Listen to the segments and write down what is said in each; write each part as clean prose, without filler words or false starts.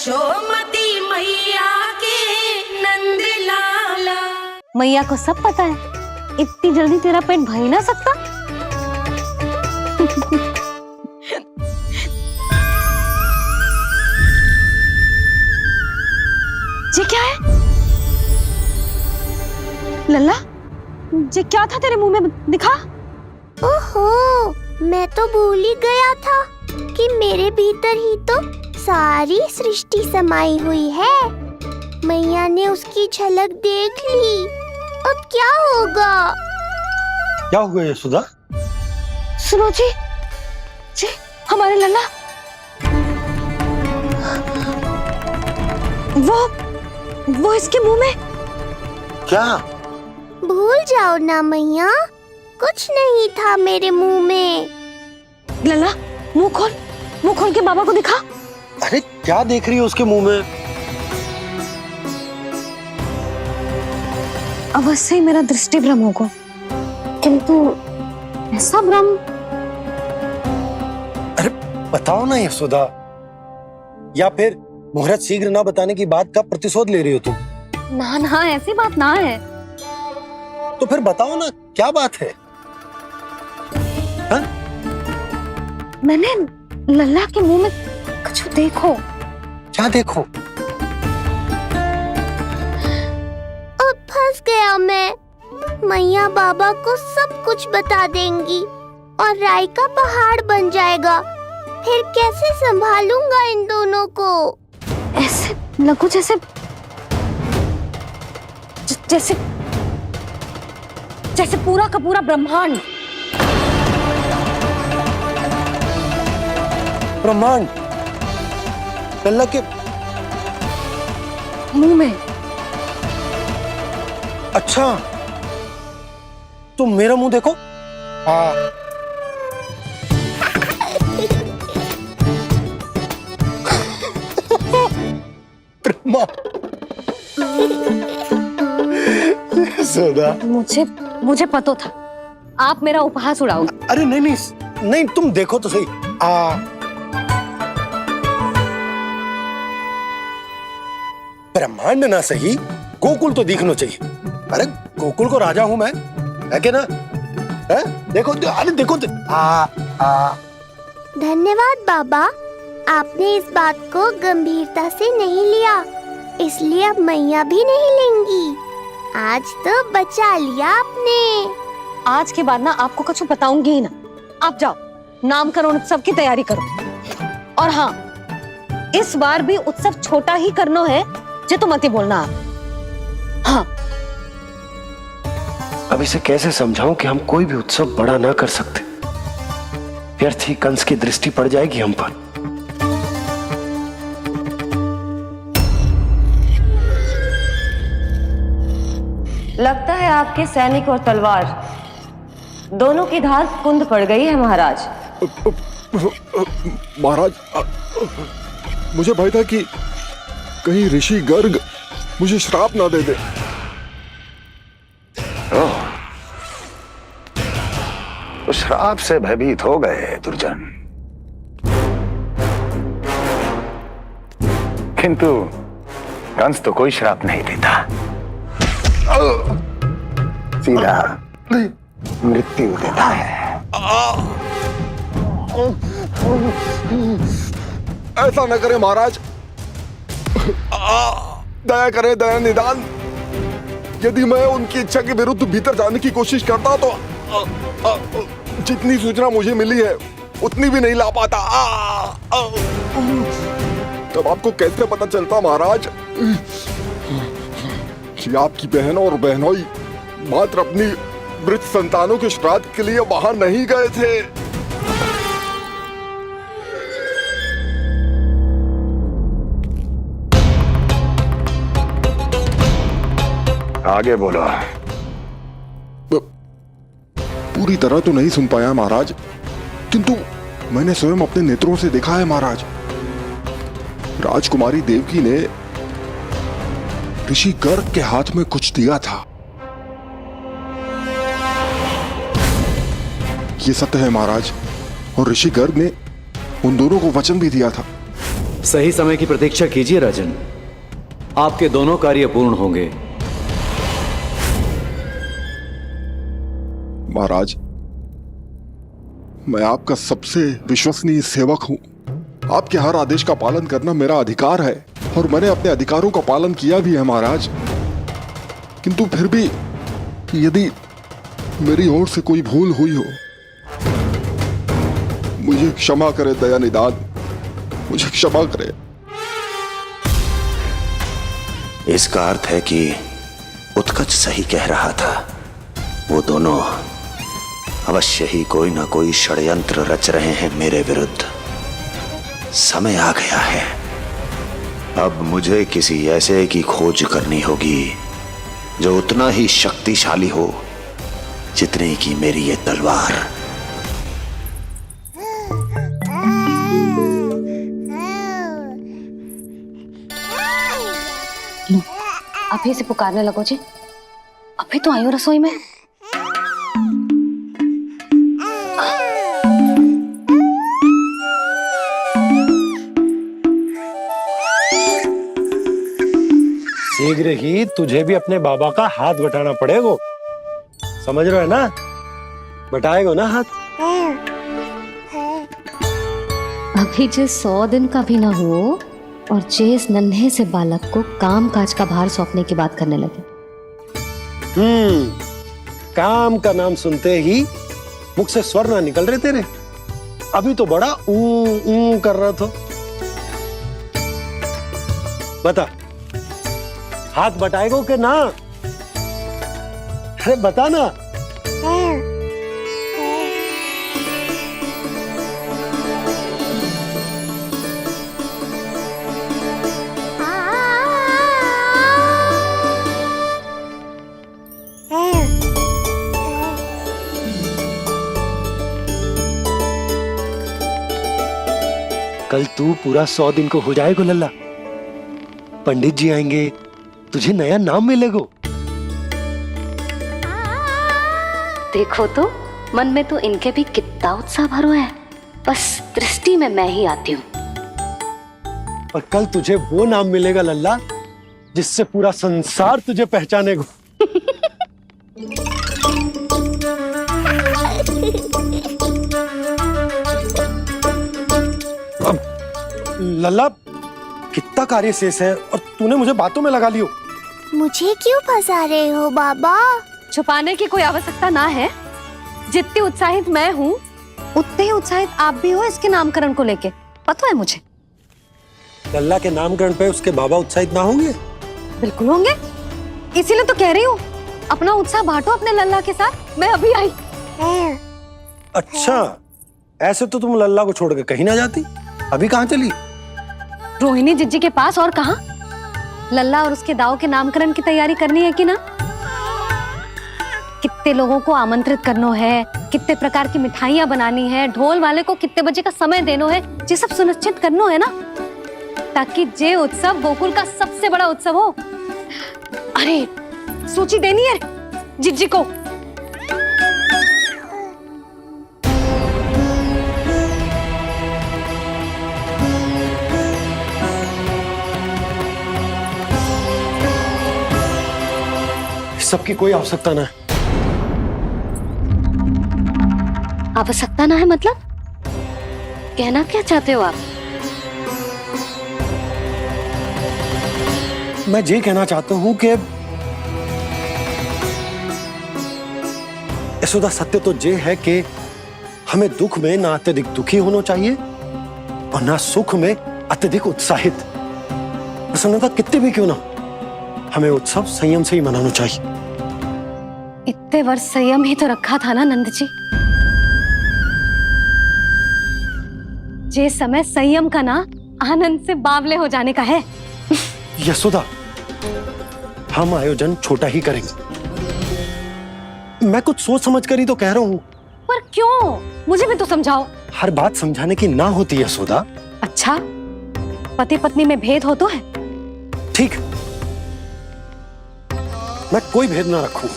यशोमती मैया के नंद लाला। मैया को सब पता है, इतनी जल्दी तेरा पेट भर ही ना सकता। ये क्या है लल्ला? ये क्या था तेरे मुंह में, दिखा। ओहो, मैं तो भूल ही गया था कि मेरे भीतर ही तो सारी सृष्टि समाई हुई है। मैया ने उसकी झलक देख ली, अब क्या होगा? क्या हुआ यशोदा? सुनो जी, जी हमारे लल्ला वो इसके मुंह में। क्या? भूल जाओ ना मैया, कुछ नहीं था मेरे मुंह में। लल्ला मुंह खोल के बाबा को दिखा। अरे क्या देख रही है उसके मुंह में? अवश्य ही मेरा दृष्टि भ्रम होगा, किंतु ऐसा भ्रम। अरे बताओ ना यशोदा, या फिर मुहूर्त शीघ्र ना बताने की बात का प्रतिशोध ले रही हो तुम? ना ना, ऐसी बात ना है। तो फिर बताओ ना, क्या बात है? हा? मैंने लल्ला के मुंह में कुछ देखो। क्या देखो? अब फंस गया मैं। मैया बाबा को सब कुछ बता देंगी और राय का पहाड़ बन जाएगा। फिर कैसे संभालूंगा इन दोनों को? ऐसे लगो जैसे जैसे जैसे पूरा का पूरा ब्रह्मांड। ब्रह्मांड लल्ला के मुंह में। अच्छा, तुम मेरा मुंह देखो। हाँ। यशोदा, मुझे पता था आप मेरा उपहास उड़ाओगे। अरे नहीं, तुम देखो तो सही। ब्रह्मांड ना सही, गोकुल तो दिखना चाहिए। अरे गोकुल को राजा हूं मैं, है कि ना? है? देखो, अरे देखो। धन्यवाद बाबा, आपने इस बात को गंभीरता से नहीं लिया, इसलिए अब मैया भी नहीं लेंगी। आज तो बचा लिया आपने। आज के बाद ना आपको कुछ बताऊंगी ही ना। आप जाओ, नामकरण उत्सव की तैयारी करो। और हाँ, इस बार भी उत्सव छोटा ही करना है, जो तो मत ही बोलना आप। हाँ। अब इसे कैसे समझाऊं कि हम कोई भी उत्सव बड़ा ना कर सकते? व्यर्थ ही कंस की दृष्टि पड़ जाएगी हम पर। लगता है आपके सैनिक और तलवार दोनों की धार कुंद पड़ गई है महाराज। महाराज, मुझे भय था कि कहीं ऋषि गर्ग मुझे श्राप ना दे दे। तो श्राप से भयभीत हो गए दुर्जन, किंतु कंस तो कोई श्राप नहीं देता, सीधा मृत्यु देता है। ऐसा न करे महाराज, दया करे, दया निदान। यदि मैं उनकी इच्छा के विरुद्ध भीतर जाने की कोशिश करता तो जितनी सूचना मुझे मिली है उतनी भी नहीं ला पाता। तब आपको कैसे पता चलता महाराज कि आपकी बहन और बहनोई मात्र अपनी मृत संतानों के श्राद्ध के लिए वहां नहीं गए थे? आगे बोलो। पूरी तरह तो नहीं सुन पाया महाराज, किंतु मैंने स्वयं अपने नेत्रों से देखा है महाराज। राजकुमारी देवकी ने ऋषि गर्ग के हाथ में कुछ दिया था। ये सत्य है महाराज, और ऋषि गर्ग ने उन दोनों को वचन भी दिया था, सही समय की प्रतीक्षा कीजिए राजन, आपके दोनों कार्य पूर्ण होंगे। महाराज, मैं आपका सबसे विश्वसनीय सेवक हूं। आपके हर आदेश का पालन करना मेरा अधिकार है और मैंने अपने अधिकारों का पालन किया भी है महाराज। किंतु फिर भी यदि मेरी ओर से कोई भूल हुई हो, मुझे क्षमा करे दयानिदान, मुझे क्षमा करे। इसका अर्थ है कि उत्कच सही कह रहा था। वो दोनों अवश्य ही कोई ना कोई षड्यंत्र रच रहे हैं मेरे विरुद्ध। समय आ गया है, अब मुझे किसी ऐसे की खोज करनी होगी जो उतना ही शक्तिशाली हो जितनी की मेरी ये तलवार। अभी से पुकारने लगो जी, अभी तो आई हो रसोई में। शीघ्र ही तुझे भी अपने बाबा का हाथ बटाना पड़ेगा, समझ रहे हो ना? बटाएगा ना हाथ? अभी जो 100 दिन का भी ना हो और जिस नन्हे से बालक को काम काज का भार सौंपने की बात करने लगे। काम का नाम सुनते ही मुख से स्वर ना निकल रहे तेरे। अभी तो बड़ा ऊ कर रहा था। बता, हाथ बटाएगो कि ना? अरे बता ना। कल तू पूरा 100 दिन को हो जाएगा लल्ला। पंडित जी आएंगे, तुझे नया नाम मिलेगा। देखो तो मन में तो इनके भी कितना उत्साह भरो है, बस दृष्टि में मैं ही आती हूँ। और कल तुझे वो नाम मिलेगा लल्ला जिससे पूरा संसार तुझे पहचानेगा। अब लल्ला, कितना कार्य शेष है और तूने मुझे बातों में लगा लियो। मुझे क्यों फंसा रहे हो बाबा? छुपाने की कोई आवश्यकता ना है। जितनी उत्साहित मैं हूँ उतने ही उत्साहित आप भी हो इसके नामकरण को लेके, पता है मुझे। लल्ला के नामकरण पे उसके बाबा उत्साहित ना होंगे? बिल्कुल होंगे, इसीलिए तो कह रही हूँ अपना उत्साह बांटो अपने लल्ला के साथ। मैं अभी आई। अच्छा, ऐसे तो तुम लल्ला को छोड़ के कहीं ना जाती। अभी कहाँ चली? रोहिणी जिज्जी के पास, और कहाँ? लल्ला और उसके दाऊ के नामकरण की तैयारी करनी है कि ना? कितने लोगों को आमंत्रित करना है, कितने प्रकार की मिठाइयां बनानी है, ढोल वाले को कितने बजे का समय देना है, ये सब सुनिश्चित करना है ना, ताकि जे उत्सव गोकुल का सबसे बड़ा उत्सव हो। अरे सूची देनी है जिज्जी को। सबकी कोई आवश्यकता ना है। आवश्यकता ना है मतलब? कहना क्या चाहते हो आप? मैं ये कहना चाहता हूं कि यशोदा, सत्य तो ये है कि हमें दुख में ना अत्यधिक दुखी होना चाहिए और ना सुख में अत्यधिक उत्साहित। प्रसन्नता कितने भी क्यों ना, हमें उत्सव संयम से ही मनाना चाहिए। इतने वर्ष संयम ही तो रखा था ना नंद जी। ये समय संयम का ना आनंद से बावले हो जाने का है। यशोदा, हम आयोजन छोटा ही करेंगे। मैं कुछ सोच समझ कर ही तो कह रहा हूँ। पर क्यों? मुझे भी तो समझाओ। हर बात समझाने की ना होती यशोदा। अच्छा, पति पत्नी में भेद हो तो है? ठीक, मैं कोई भेद ना रखूं।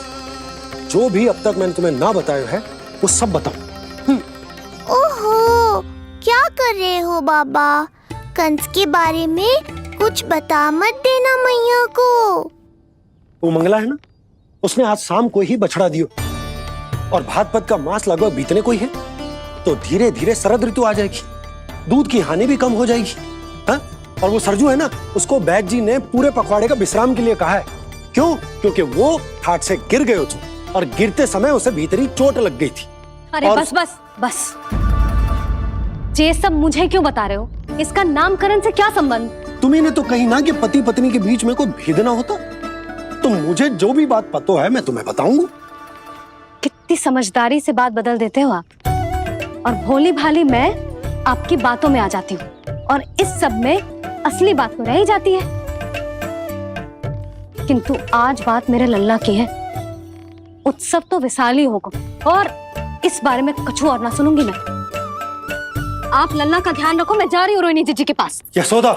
जो भी अब तक मैंने तुम्हें ना बताया है वो सब बताऊं। ओहो, क्या कर रहे हो बाबा? कंस के बारे में कुछ बता मत देना मैया को। वो मंगला है ना, उसने आज शाम को ही बछड़ा दियो और भाद्रपद का मास लगभग बीतने को ही है, तो धीरे धीरे शरद ऋतु आ जाएगी, दूध की हानि भी कम हो जाएगी। हाँ? और वो सरजू है ना, उसको बैद जी ने पूरे पखवाड़े का विश्राम के लिए कहा है। क्यों? क्योंकि वो ठाट से गिर गए थे और गिरते समय उसे भीतरी चोट लग गई थी। अरे बस बस बस, ये सब मुझे क्यों बता रहे हो? इसका नामकरण से क्या संबंध? तुम्ही ने तो कही ना कि पति पत्नी के बीच में कोई भेद ना होता, तो मुझे जो भी बात पता है मैं तुम्हें बताऊंगा। कितनी समझदारी से बात बदल देते हो आप, और भोली भाली मैं आपकी बातों में आ जाती हूँ, और इस सब में असली बात तो रह ही जाती है। किंतु आज बात मेरे लल्ला की है, उत्सव तो विशाल ही होगा, और इस बारे में कछु और ना सुनूंगी मैं। आप लल्ला का ध्यान रखो, मैं जा रही हूँ रोहिणी जीजी के पास। यशोदा,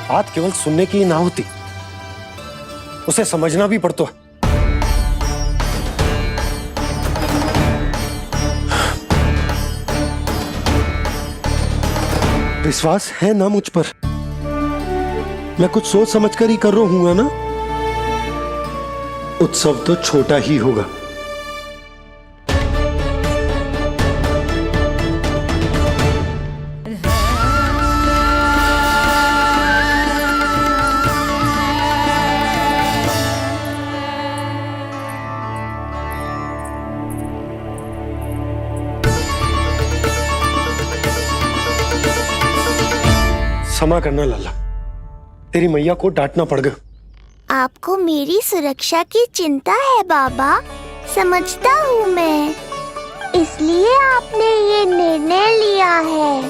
बात केवल सुनने की ना होती, उसे समझना भी पड़ता है। विश्वास है ना मुझ पर? मैं कुछ सोच समझ कर ही कर रहा हूँ ना। उत्सव तो छोटा ही होगा। क्षमा करना लल्ला, तेरी मैया को डांटना पड़ गया। आपको मेरी सुरक्षा की चिंता है बाबा, समझता हूँ मैं, इसलिए आपने ये निर्णय लिया है।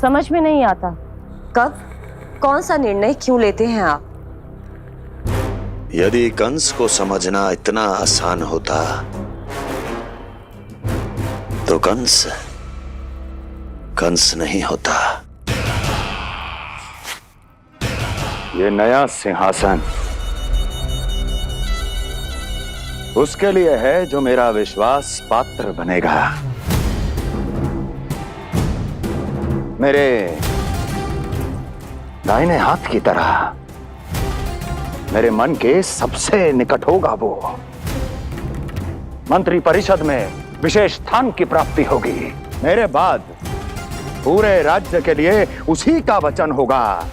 समझ में नहीं आता, कब कौन सा निर्णय क्यों लेते हैं आप? यदि कंस को समझना इतना आसान होता तो कंस नहीं होता। ये नया सिंहासन उसके लिए है जो मेरा विश्वास पात्र बनेगा। मेरे दाहिने हाथ की तरह मेरे मन के सबसे निकट होगा वो। मंत्री परिषद में विशेष स्थान की प्राप्ति होगी। मेरे बाद पूरे राज्य के लिए उसी का वचन होगा।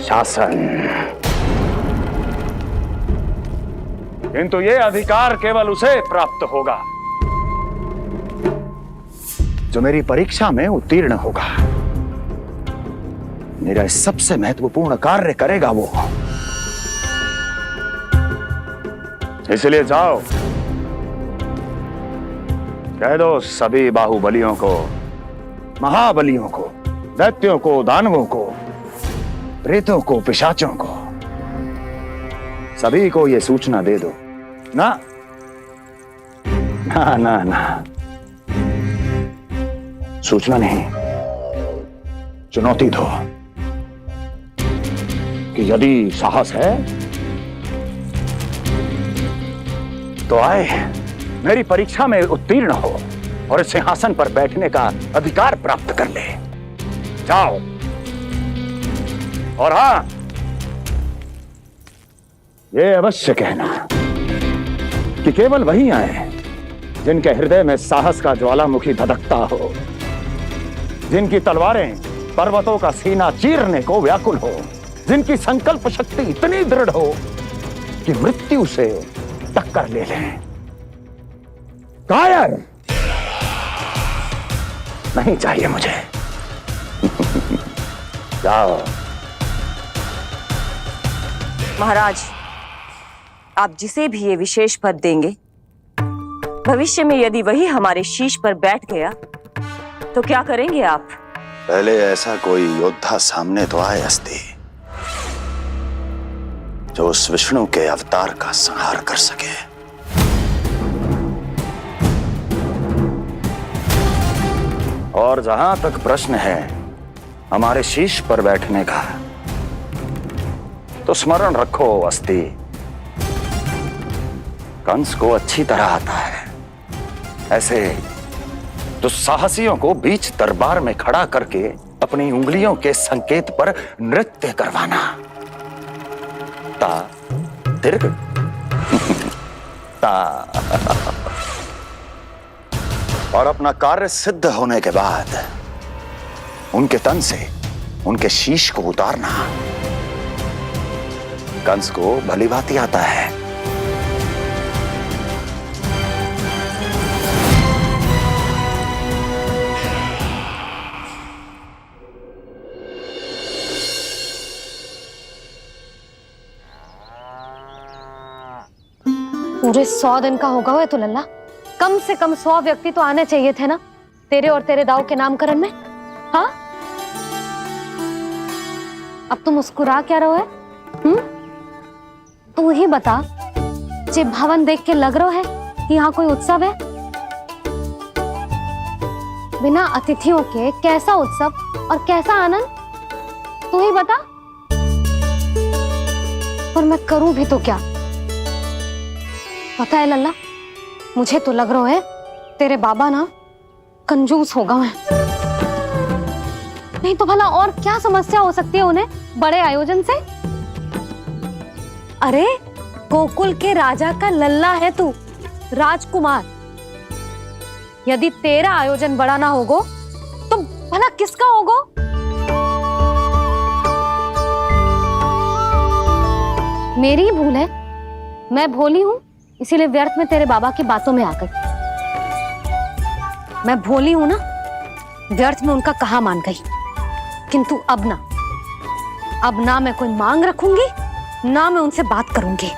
शासन। किंतु ये अधिकार केवल उसे प्राप्त होगा जो मेरी परीक्षा में उत्तीर्ण होगा। मेरा सबसे महत्वपूर्ण कार्य करेगा वो। इसलिए जाओ, कह दो सभी बाहुबलियों को, महाबलियों को, दैत्यों को, दानवों को, प्रेतों को, पिशाचों को, सभी को यह सूचना दे दो ना ना ना ना, सूचना नहीं, चुनौती दो कि यदि साहस है तो आए, मेरी परीक्षा में उत्तीर्ण हो और इस सिंहासन पर बैठने का अधिकार प्राप्त कर ले। जाओ। और हां, ये अवश्य कहना कि केवल वही आए जिनके हृदय में साहस का ज्वालामुखी धधकता हो, जिनकी तलवारें पर्वतों का सीना चीरने को व्याकुल हो, जिनकी संकल्प शक्ति इतनी दृढ़ हो कि मृत्यु से टक्कर ले लें। कायर नहीं चाहिए मुझे। जाओ। महाराज, आप जिसे भी ये विशेष पद देंगे, भविष्य में यदि वही हमारे शीश पर बैठ गया तो क्या करेंगे आप? पहले ऐसा कोई योद्धा सामने तो आए अस्ति जो उस विष्णु के अवतार का संहार कर सके। और जहां तक प्रश्न है हमारे शीश पर बैठने का, तो स्मरण रखो अस्ति, कंस को अच्छी तरह आता है ऐसे दुस्साहसियों को बीच दरबार में खड़ा करके अपनी उंगलियों के संकेत पर नृत्य करवाना। ता दीर्घ ता। और अपना कार्य सिद्ध होने के बाद उनके तन से उनके शीश को उतारना। कंस को भली भांति आता है। पूरे 100 दिन का होगा हुआ तो लल्ला, कम से कम 100 व्यक्ति तो आने चाहिए थे ना तेरे और तेरे दाऊ के नामकरण में। हाँ, अब तुम मुस्कुरा क्या रहो है? तू ही बता, जे भवन देख के लग रहा है कि यहाँ कोई उत्सव है? बिना अतिथियों के कैसा उत्सव और कैसा आनंद, तू ही बता। और मैं करूं भी तो क्या? पता है लल्ला, मुझे तो लग रहा है तेरे बाबा ना कंजूस होगा है। नहीं तो भला और क्या समस्या हो सकती है उन्हें बड़े आयोजन से? अरे गोकुल के राजा का लल्ला है तू, राजकुमार। यदि तेरा आयोजन बड़ा ना होगो तो भला किसका होगो? मेरी ही भूल है, मैं भोली हूं, इसीलिए व्यर्थ में तेरे बाबा की बातों में आ गई। मैं भोली हूं ना, व्यर्थ में उनका कहा मान गई। किंतु अब ना मैं कोई मांग रखूंगी, ना मैं उनसे बात करूंगी।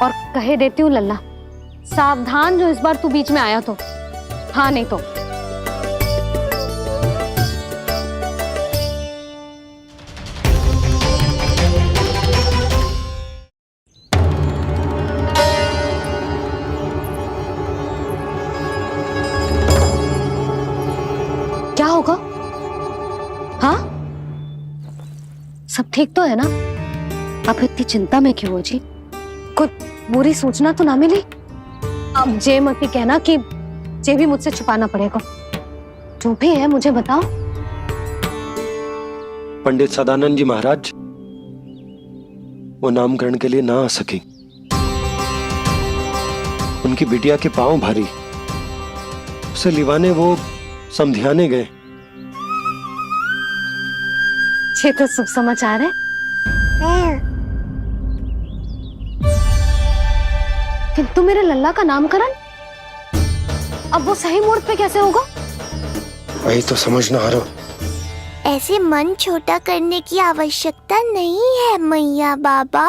और कहे देती हूँ लल्ला, सावधान जो इस बार तू बीच में आया तो। हाँ नहीं तो क्या होगा? हाँ, सब ठीक तो है ना? आप इतनी चिंता में क्यों हो जी? कोई बुरी सूचना तो ना मिली? अब जे मत ही कहना कि जे भी मुझसे छुपाना पड़ेगा। जो भी है मुझे बताओ। पंडित सदानंद जी महाराज वो नामकरण के लिए ना आ सकी। उनकी बिटिया के पांव भारी, उसे लिवाने वो समझाने गए। ये तो शुभ समाचार है। किंतु मेरे लल्ला का नामकरण अब वो सही मुहूर्त पे कैसे होगा? वही तो समझ ना आ रहा। ऐसे मन छोटा करने की आवश्यकता नहीं है मैया बाबा।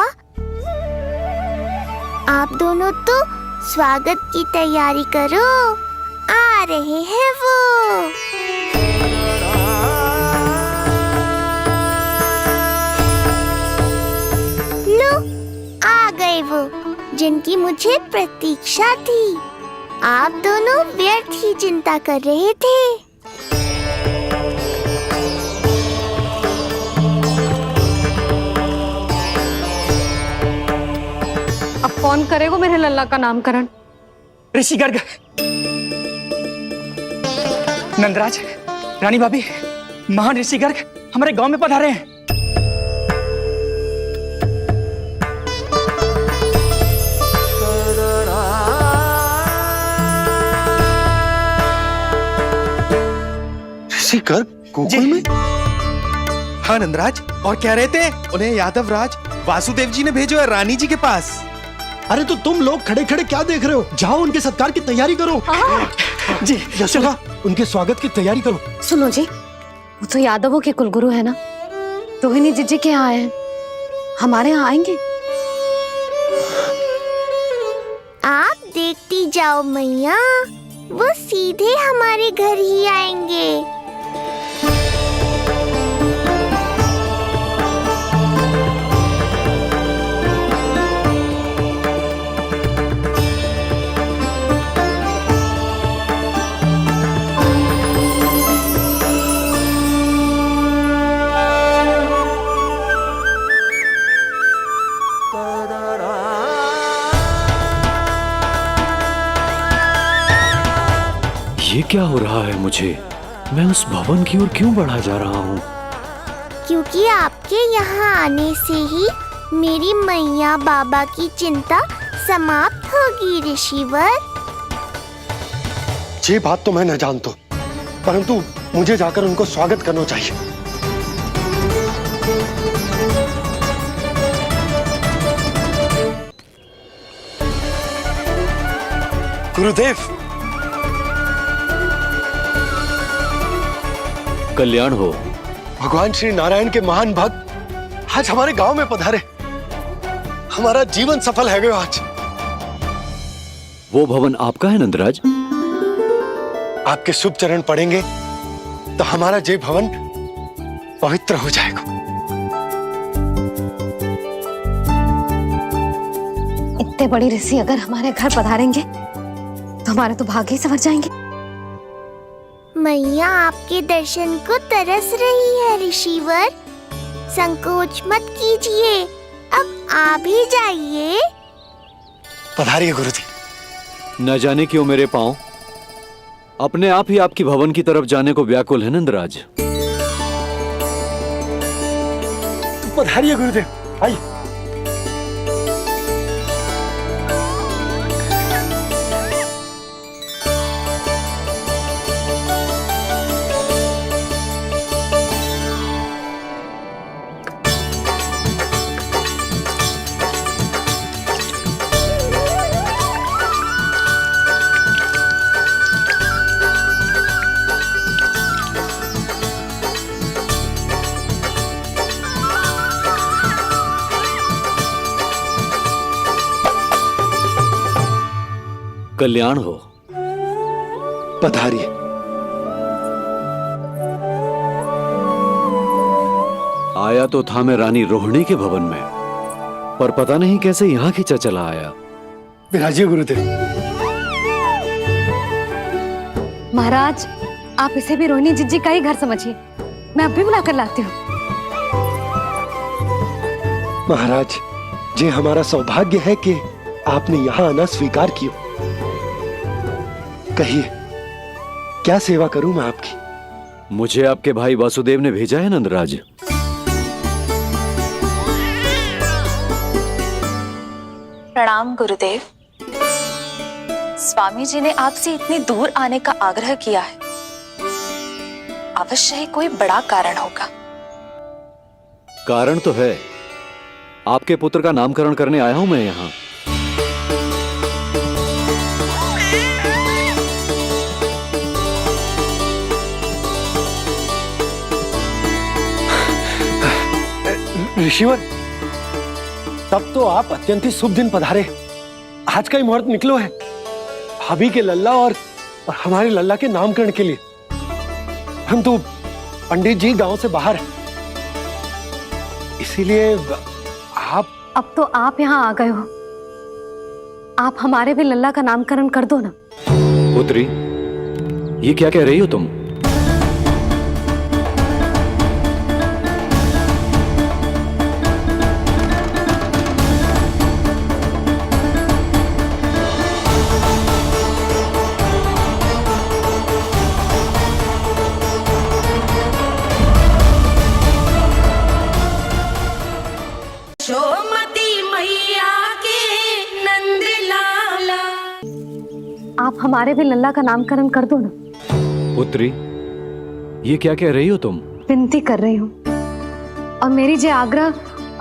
आप दोनों तो स्वागत की तैयारी करो, आ रहे हैं वो। लो, आ गए वो जिनकी मुझे प्रतीक्षा थी। आप दोनों व्यर्थ ही चिंता कर रहे थे। अब कौन करेगा मेरे लल्ला का नामकरण? ऋषि गर्ग, नंदराज, रानी भाभी, महान ऋषि गर्ग हमारे गांव में पधारे हैं। ऋषि गर्ग गोकुल में? हाँ नंदराज, और क्या रहते हैं? उन्हें यादव राज वासुदेव जी ने भेजो है रानी जी के पास। अरे तो तुम लोग खड़े खड़े क्या देख रहे हो? जाओ उनके सत्कार की तैयारी करो। जी यशोदा, उनके स्वागत की तैयारी करो। सुनो जी, वो तो यादवों के कुलगुरु है ना, रोहिणी जीजी के यहाँ आए हैं, हमारे यहाँ आएंगे। आप देखती जाओ मैया, वो सीधे हमारे घर ही आएंगे। ये क्या हो रहा है मुझे? मैं उस भवन की ओर क्यों बढ़ा जा रहा हूँ? क्योंकि आपके यहाँ आने से ही मेरी मैया बाबा की चिंता समाप्त होगी ऋषिवर। ये बात तो मैं न जानता, परंतु मुझे जाकर उनको स्वागत करना चाहिए। गुरुदेव, कल्याण हो। भगवान श्री नारायण के महान भक्त आज हमारे गांव में पधारे। हमारा जीवन सफल है गयो आज। वो भवन आपका है नंदराज? आपके शुभ चरण पड़ेंगे तो हमारा जय भवन पवित्र हो जाएगा। इतने बड़ी ऋषि अगर हमारे घर पधारेंगे तो हमारे तो भाग्य ही संवर जाएंगे। मैया आपके दर्शन को तरस रही है ऋषिवर। संकोच मत कीजिए, अब आप ही जाइए। पधारिए गुरुदेव। न जाने क्यों मेरे पांव अपने आप ही आपकी भवन की तरफ जाने को व्याकुल है नंदराज। पधारिए गुरुदेव, आइए। कल्याण हो। पधारिए। आया तो था मैं रानी रोहिणी के भवन में, पर पता नहीं कैसे यहाँ खींचा चला आया। विराजिए गुरुदेव। महाराज, आप इसे भी रोहिणी जिज्जी का ही घर समझिए। मैं अब भी बुलाकर लाती हूँ। महाराज, ये हमारा सौभाग्य है कि आपने यहाँ आना स्वीकार किया। कहिए, क्या सेवा करूं मैं आपकी? मुझे आपके भाई वासुदेव ने भेजा है नंदराज। प्रणाम गुरुदेव। स्वामी जी ने आपसे इतनी दूर आने का आग्रह किया है। अवश्य ही कोई बड़ा कारण होगा। कारण तो है, आपके पुत्र का नामकरण करने आया हूं मैं यहाँ। ऋषिवर, तब तो आप अत्यंत ही शुभ दिन पधारे। आज का ही मुहूर्त निकलो है भाभी के लल्ला और हमारे लल्ला के नामकरण के लिए। हम तो पंडित जी गांव से बाहर हैं, इसीलिए आप। अब तो आप यहाँ आ गए हो, आप हमारे भी लल्ला का नामकरण कर दो ना। पुत्री, ये क्या कह रही हो तुम? सोमती मैया के नंद लाला। आप हमारे भी लल्ला का नामकरण कर दो ना। पुत्री, ये क्या कह रही हो तुम? विनती कर रही हूँ, और मेरी जे आग्रह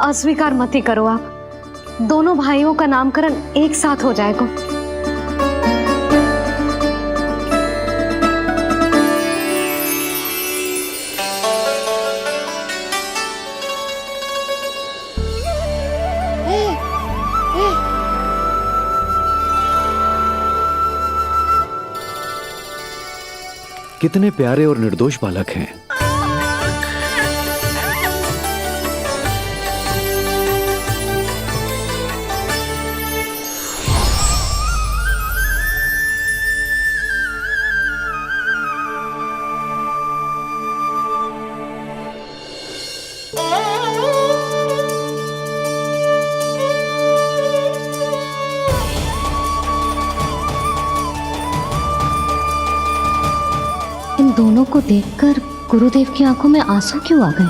अस्वीकार मत ही करो। आप दोनों भाइयों का नामकरण एक साथ हो जाएगा। कितने प्यारे और निर्दोष बालक हैं। दोनों को देखकर गुरुदेव की आंखों में आंसू क्यों आ गए?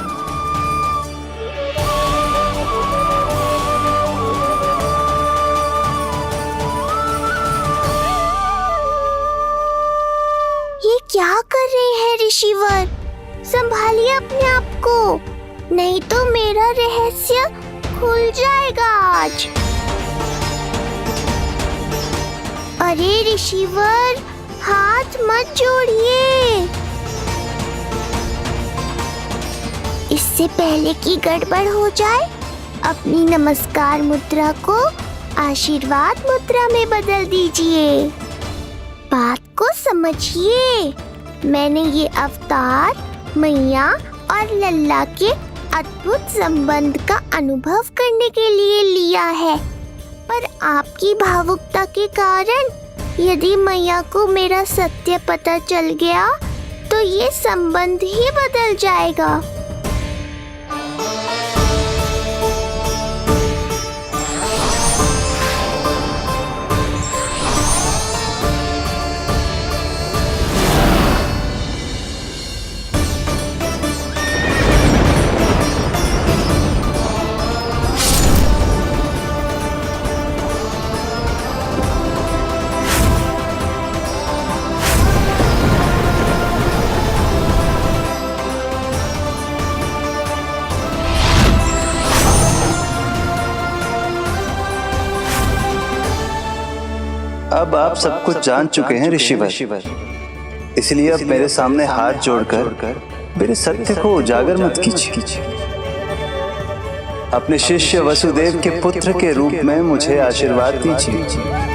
ये क्या कर रहे हैं ऋषिवर? संभालिए अपने आप को, नहीं तो मेरा रहस्य खुल जाएगा आज। अरे ऋषिवर, हाथ मत जोड़िए। इससे पहले कि गड़बड़ हो जाए, अपनी नमस्कार मुद्रा को आशीर्वाद मुद्रा में बदल दीजिए। बात को समझिए, मैंने ये अवतार मैया और लल्ला के अद्भुत संबंध का अनुभव करने के लिए लिया है, पर आपकी भावुकता के कारण यदि मैया को मेरा सत्य पता चल गया तो ये संबंध ही बदल जाएगा। अब आप सब कुछ जान चुके हैं ऋषिवर, इसलिए अब मेरे सामने हाथ जोड़कर मेरे सत्य को उजागर मत कीजिए। अपने शिष्य वसुदेव के पुत्र के रूप में मुझे आशीर्वाद दीजिए।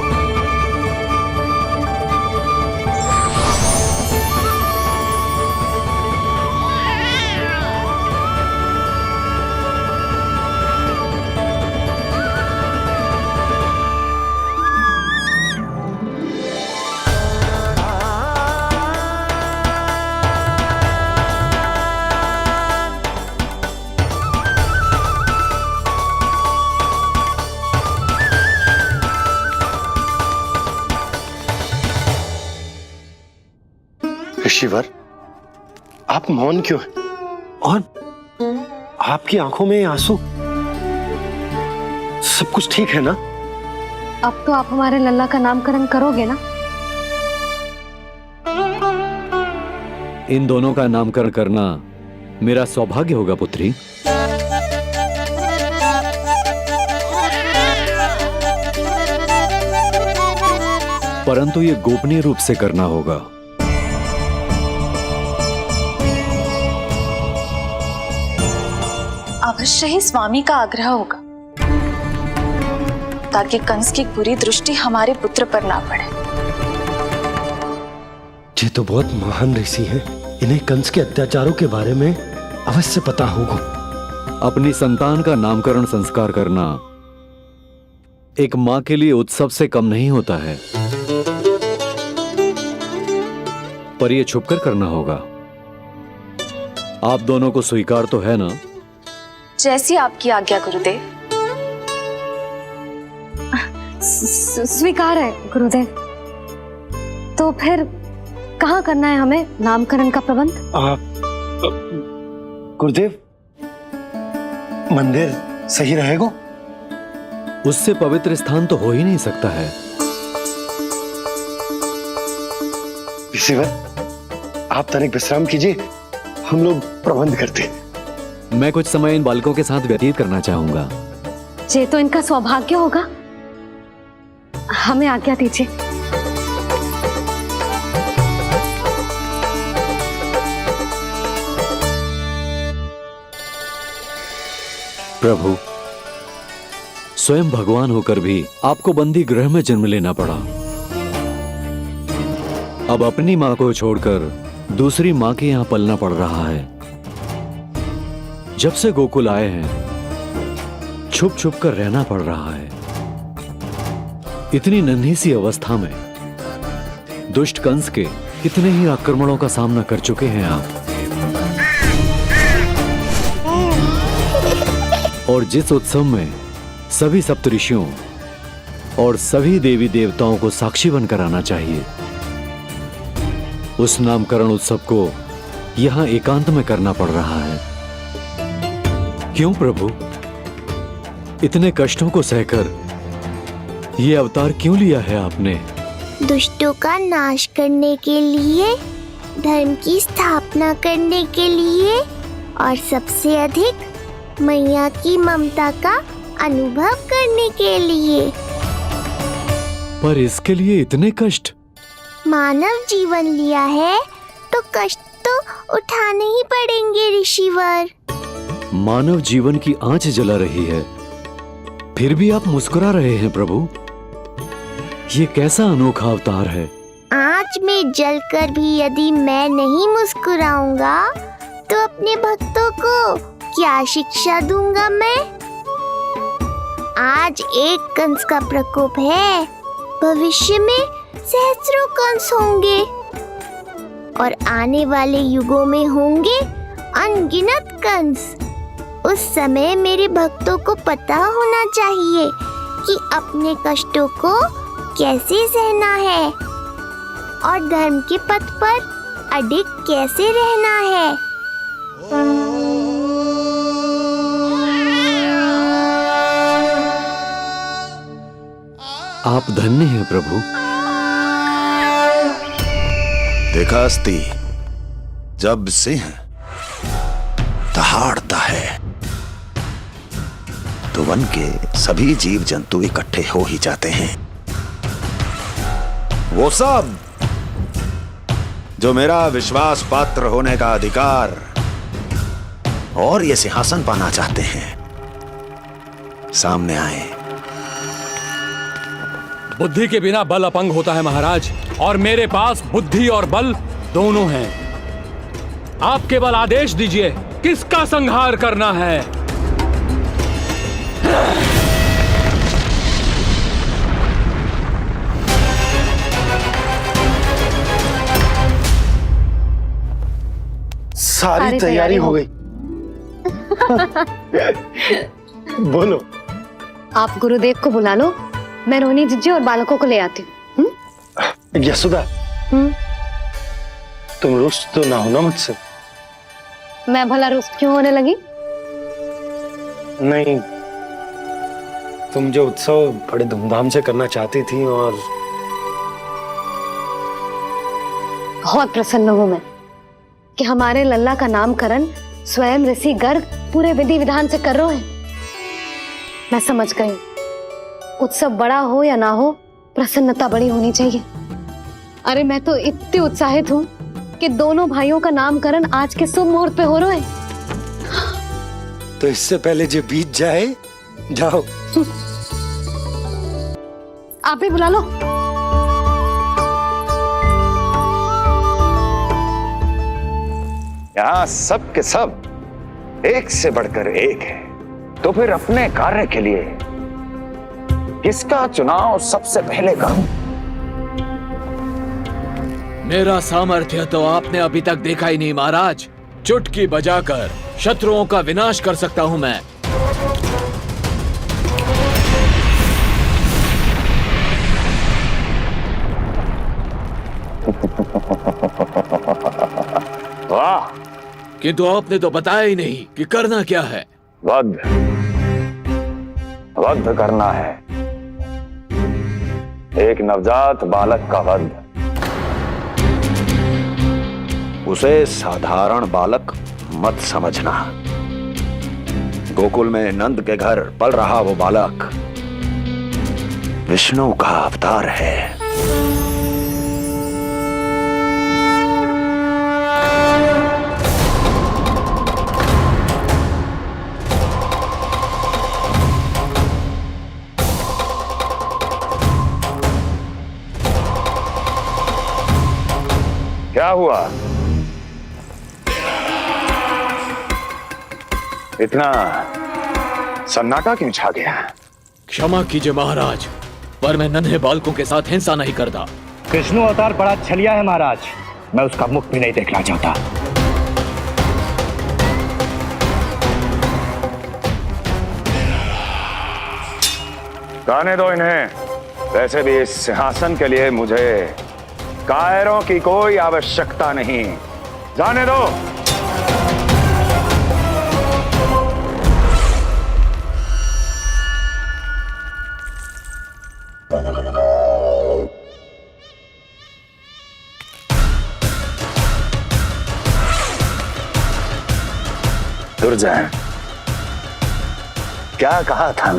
ऋषिवर, आप मौन क्यों हैं? और आपकी आंखों में आंसू? सब कुछ ठीक है ना? अब तो आप हमारे लल्ला का नामकरण करोगे ना? इन दोनों का नामकरण करना मेरा सौभाग्य होगा पुत्री। परंतु ये गोपनीय रूप से करना होगा। अवश्य ही स्वामी का आग्रह होगा, ताकि कंस की बुरी दृष्टि हमारे पुत्र पर ना पड़े। ये तो बहुत महान ऋषि हैं, इन्हें कंस के अत्याचारों के बारे में अवश्य पता होगा। अपनी संतान का नामकरण संस्कार करना एक मां के लिए उत्सव से कम नहीं होता है, पर यह छुपकर करना होगा। आप दोनों को स्वीकार तो है ना? जैसी आपकी आज्ञा गुरुदेव। स्वीकार है गुरुदेव। तो फिर कहाँ करना है हमें नामकरण का प्रबंध? गुरुदेव, मंदिर सही रहेगा? उससे पवित्र स्थान तो हो ही नहीं सकता है। ऋषिवर, आप तनिक विश्राम कीजिए, हम लोग प्रबंध करते हैं। मैं कुछ समय इन बालकों के साथ व्यतीत करना चाहूंगा। ये तो इनका सौभाग्य होगा। हमें आज्ञा दीजिए। प्रभु, स्वयं भगवान होकर भी आपको बंदी गृह में जन्म लेना पड़ा। अब अपनी मां को छोड़कर दूसरी मां के यहां पलना पड़ रहा है। जब से गोकुल आए हैं, छुप छुप कर रहना पड़ रहा है। इतनी नन्ही सी अवस्था में दुष्ट कंस के कितने ही आक्रमणों का सामना कर चुके हैं आप। और जिस उत्सव में सभी सप्तऋषियों और सभी देवी देवताओं को साक्षी बनकर आना चाहिए, उस नामकरण उत्सव को यहाँ एकांत में करना पड़ रहा है। क्यों प्रभु? इतने कष्टों को सहकर ये अवतार क्यों लिया है आपने? दुष्टों का नाश करने के लिए, धर्म की स्थापना करने के लिए और सबसे अधिक मैया की ममता का अनुभव करने के लिए। पर इसके लिए इतने कष्ट? मानव जीवन लिया है तो कष्ट तो उठाने ही पड़ेंगे ऋषिवर। मानव जीवन की आंच जला रही है, फिर भी आप मुस्कुरा रहे हैं प्रभु। ये कैसा अनोखा अवतार है? आंच में जलकर भी यदि मैं नहीं मुस्कुराऊंगा तो अपने भक्तों को क्या शिक्षा दूंगा मैं? आज एक कंस का प्रकोप है, भविष्य में सहस्रों कंस होंगे और आने वाले युगों में होंगे अनगिनत कंस। उस समय मेरे भक्तों को पता होना चाहिए कि अपने कष्टों को कैसे सहना है और धर्म के पथ पर अडिग कैसे रहना है। आप धन्य हैं प्रभु। देखा अस्ति, जब सिंह दहाड़ता है तो वन के सभी जीव जंतु इकट्ठे हो ही जाते हैं। वो सब जो मेरा विश्वास पात्र होने का अधिकार और ये सिंहासन पाना चाहते हैं, सामने आए। बुद्धि के बिना बल अपंग होता है महाराज, और मेरे पास बुद्धि और बल दोनों हैं। आप केवल आदेश दीजिए किसका संहार करना है। सारी तैयारी हो गई। बोलो। आप गुरुदेव को बुला लो, मैं रोहिणी जीजी और बालकों को ले आती हूँ। यशोदा, तुम रुष्ट तो ना हो ना मुझसे? मैं भला रुष्ट क्यों होने लगी? नहीं, तुम जो उत्सव बड़े धूमधाम से करना चाहती थी और बहुत प्रसन्न हूँ मैं कि हमारे लल्ला का नामकरण स्वयं ऋषि गर्ग पूरे विधि विधान से कर रहे हैं। मैं समझ गई, उत्सव बड़ा हो या ना हो, प्रसन्नता बड़ी होनी चाहिए। अरे मैं तो इतनी उत्साहित हूँ कि दोनों भाइयों का नामकरण आज के शुभ मुहूर्त पे हो रहे हैं। तो इससे पहले जो बीत जाए, जाओ। आप ही बुला लो। यहाँ सब के सब एक से बढ़कर एक है, तो फिर अपने कार्य के लिए किसका चुनाव सबसे पहले करूं? मेरा सामर्थ्य तो आपने अभी तक देखा ही नहीं महाराज। चुटकी बजाकर शत्रुओं का विनाश कर सकता हूं मैं। वाह! किंतु आपने तो बताया ही नहीं कि करना क्या है। वध करना है, एक नवजात बालक का वध। उसे साधारण बालक मत समझना। गोकुल में नंद के घर पल रहा वो बालक विष्णु का अवतार है। क्या हुआ? इतना सन्नाटा क्यों छा गया? क्षमा कीजिए महाराज, पर मैं नन्हे बालकों के साथ हिंसा नहीं करता। कृष्ण अवतार बड़ा छलिया है महाराज, मैं उसका मुख भी नहीं देखना चाहता। गाने दो इन्हें। वैसे भी इस सिंहासन के लिए मुझे कायरों की कोई आवश्यकता नहीं, जाने दो। दुर्जन, क्या कहा था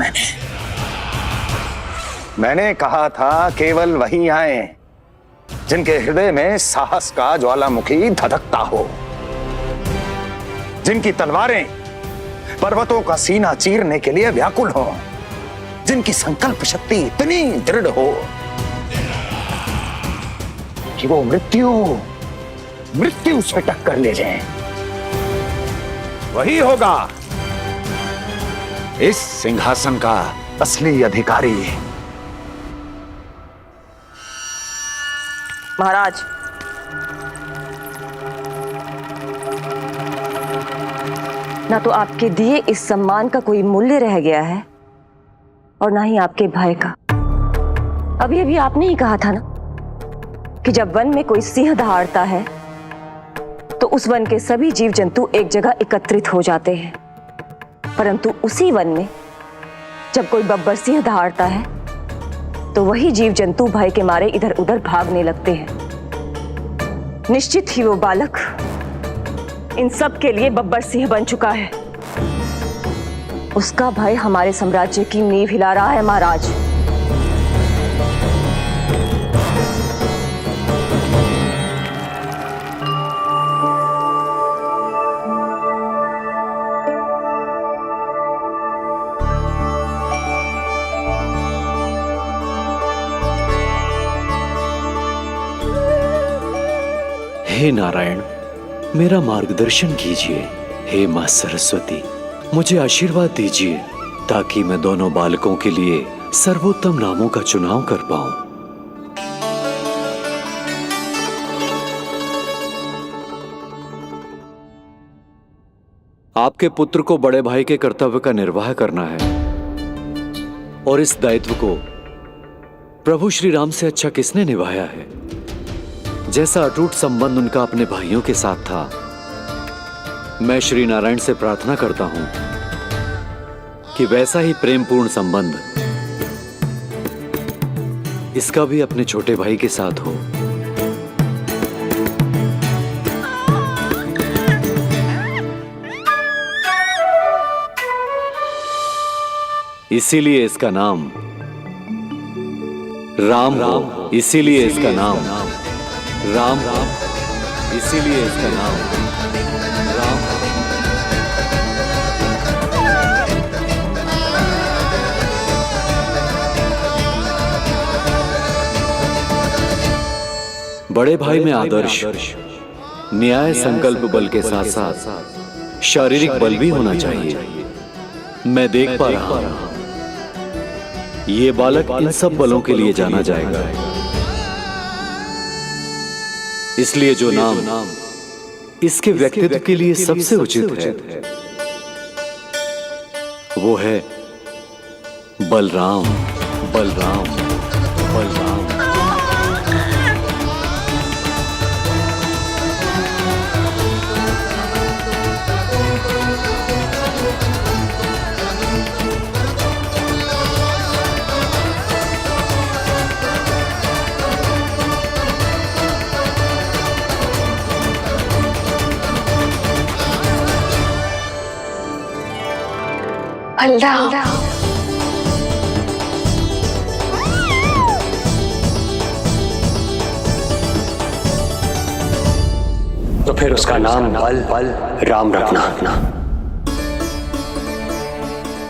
मैंने कहा था केवल वही आए जिनके हृदय में साहस का ज्वालामुखी धधकता हो, जिनकी तलवारें पर्वतों का सीना चीरने के लिए व्याकुल हो, जिनकी संकल्प शक्ति इतनी दृढ़ हो कि वो मृत्यु से टक्कर ले जाएं। वही होगा इस सिंहासन का असली अधिकारी। महाराज, ना तो आपके दिए इस सम्मान का कोई मूल्य रह गया है और ना ही आपके भय का। अभी अभी आपने ही कहा था ना कि जब वन में कोई सिंह दहाड़ता है तो उस वन के सभी जीव जंतु एक जगह एकत्रित हो जाते हैं, परंतु उसी वन में जब कोई बब्बर सिंह दहाड़ता है तो वही जीव जंतु भय के मारे इधर उधर भागने लगते हैं। निश्चित ही वो बालक इन सब के लिए बब्बर सिंह बन चुका है। उसका भय हमारे साम्राज्य की नींव हिला रहा है महाराज। हे नारायण, मेरा मार्गदर्शन कीजिए। हे मां सरस्वती, मुझे आशीर्वाद दीजिए ताकि मैं दोनों बालकों के लिए सर्वोत्तम नामों का चुनाव कर पाऊं। आपके पुत्र को बड़े भाई के कर्तव्य का निर्वाह करना है और इस दायित्व को प्रभु श्री राम से अच्छा किसने निभाया है? जैसा अटूट संबंध उनका अपने भाइयों के साथ था, मैं श्री नारायण से प्रार्थना करता हूं कि वैसा ही प्रेमपूर्ण संबंध इसका भी अपने छोटे भाई के साथ हो। इसीलिए इसका नाम राम हो। इसीलिए इसका नाम राम, इसीलिए इसका नाम राम। बड़े भाई में आदर्श, न्याय, संकल्प बल के साथ साथ शारीरिक बल भी होना चाहिए। मैं देख पा रहा हूं ये बालक इन सब बलों के लिए जाना जाएगा। इसलिए जो नाम इसके व्यक्तित्व के लिए सबसे उचित है वो है बलराम। बलराम, बलराम। तो फिर उसका नाम बल राम रखना।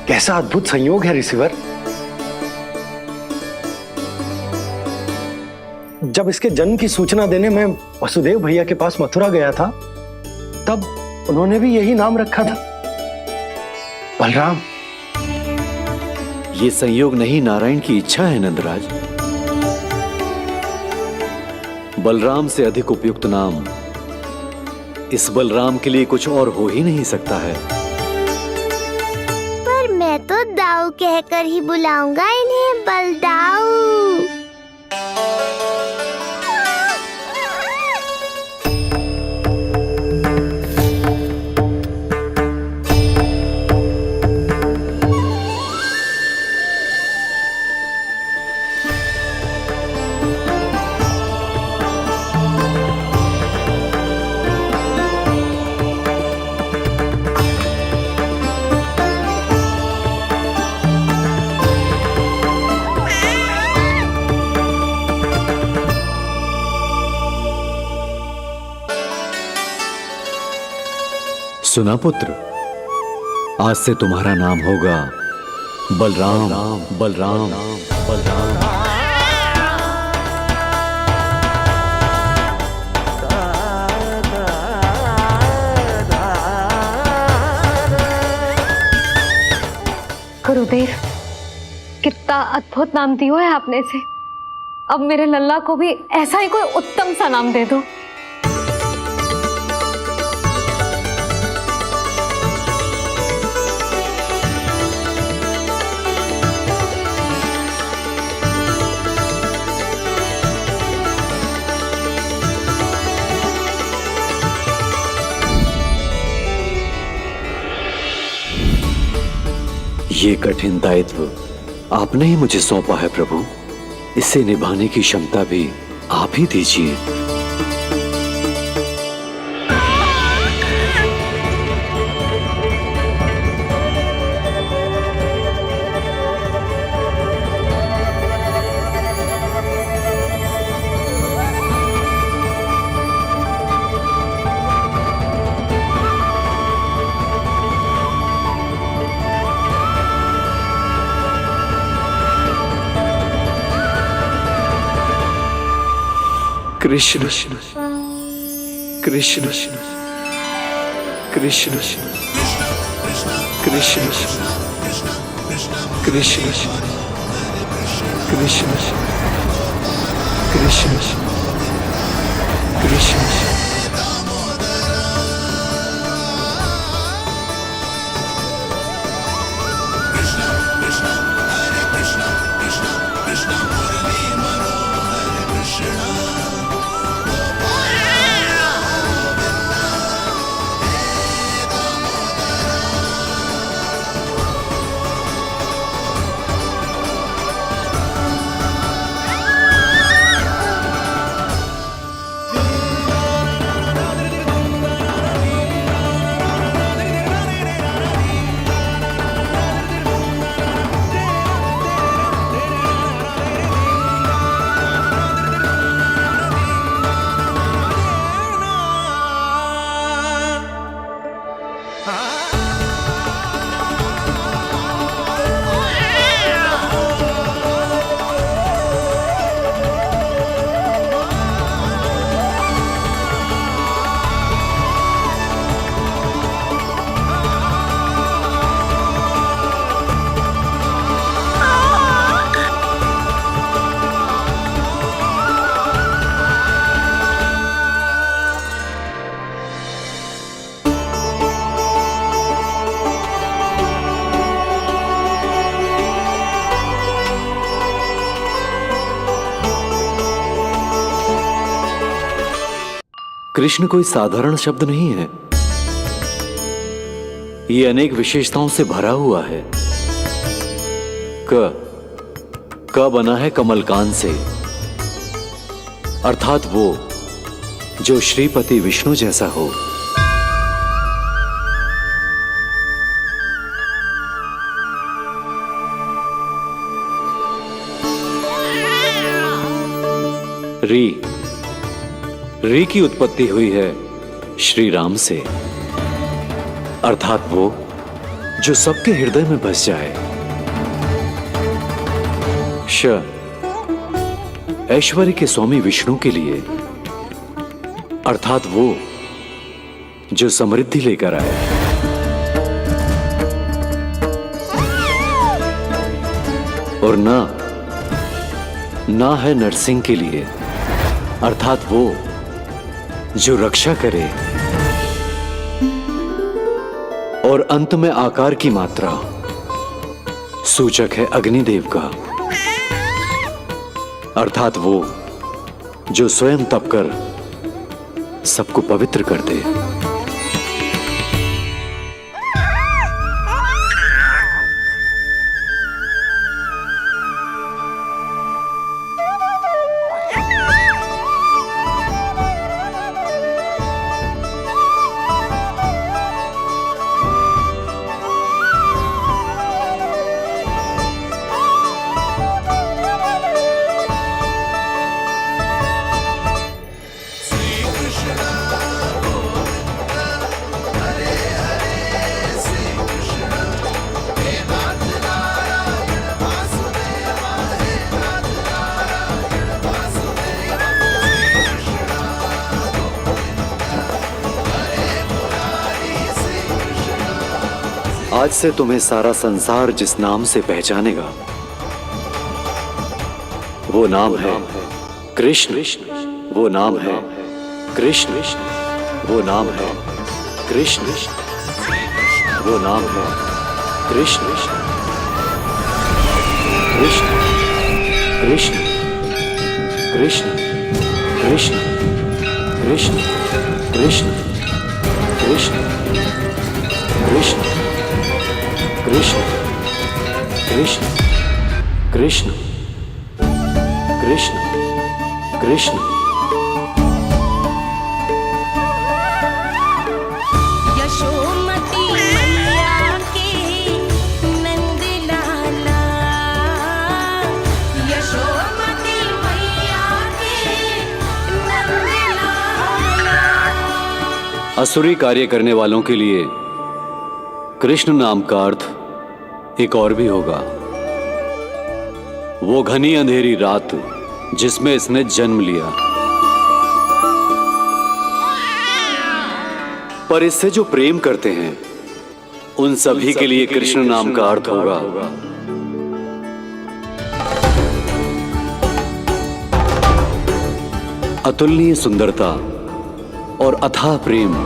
कैसा अद्भुत संयोग है रिसीवर। जब इसके जन्म की सूचना देने मैं वसुदेव भैया के पास मथुरा गया था तब उन्होंने भी यही नाम रखा था, बलराम। ये संयोग नहीं, नारायण की इच्छा है नंदराज। बलराम से अधिक उपयुक्त नाम इस बलराम के लिए कुछ और हो ही नहीं सकता है। पर मैं तो दाऊ कहकर ही बुलाऊंगा इन्हें, बलदाऊ। सुना पुत्र, आज से तुम्हारा नाम होगा बलराम। बलराम बलराम। गुरुदेव, कितना अद्भुत नाम दिया है आपने इसे। अब मेरे लल्ला को भी ऐसा ही कोई उत्तम सा नाम दे दो। ये कठिन दायित्व आपने ही मुझे सौंपा है प्रभु, इसे निभाने की क्षमता भी आप ही दीजिए। कृष्ण कृष्ण कृष्ण कृष्ण कृष्ण कृष्ण कृष्ण कृष्ण कृष्ण। कृष्ण कोई साधारण शब्द नहीं है, ये अनेक विशेषताओं से भरा हुआ है। क बना है कमलकांत से, अर्थात वो जो श्रीपति विष्णु जैसा हो। री की उत्पत्ति हुई है श्री राम से, अर्थात वो जो सबके हृदय में बस जाए। ऐश्वर्य के स्वामी विष्णु के लिए, अर्थात वो जो समृद्धि लेकर आए। और ना है नरसिंह के लिए, अर्थात वो जो रक्षा करे। और अंत में आकार की मात्रा सूचक है अग्निदेव का, अर्थात वो जो स्वयं तप कर सबको पवित्र कर दे। आज से तुम्हें सारा संसार जिस नाम से पहचानेगा वो नाम है कृष्ण। वो नाम है कृष्ण। वो नाम है कृष्ण। वो नाम है कृष्ण। कृष्ण कृष्ण कृष्ण कृष्ण कृष्ण कृष्ण कृष्ण कृष्ण कृष्ण कृष्ण कृष्ण कृष्ण कृष्ण। यशोमती मैया के नंद लाला, यशोमती मैया के नंद लाला। असुरी कार्य करने वालों के लिए कृष्ण नाम का अर्थ एक और भी होगा। वो घनी अंधेरी रात जिसमें इसने जन्म लिया, पर इससे जो प्रेम करते हैं उन सभी के लिए कृष्ण नाम का अर्थ होगा अतुलनीय सुंदरता और अथाह प्रेम।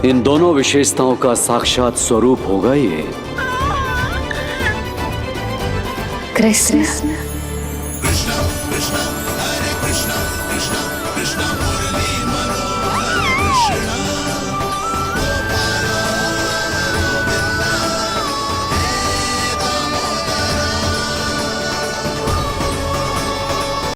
इन दोनों विशेषताओं का साक्षात स्वरूप होगा ये कृष्ण।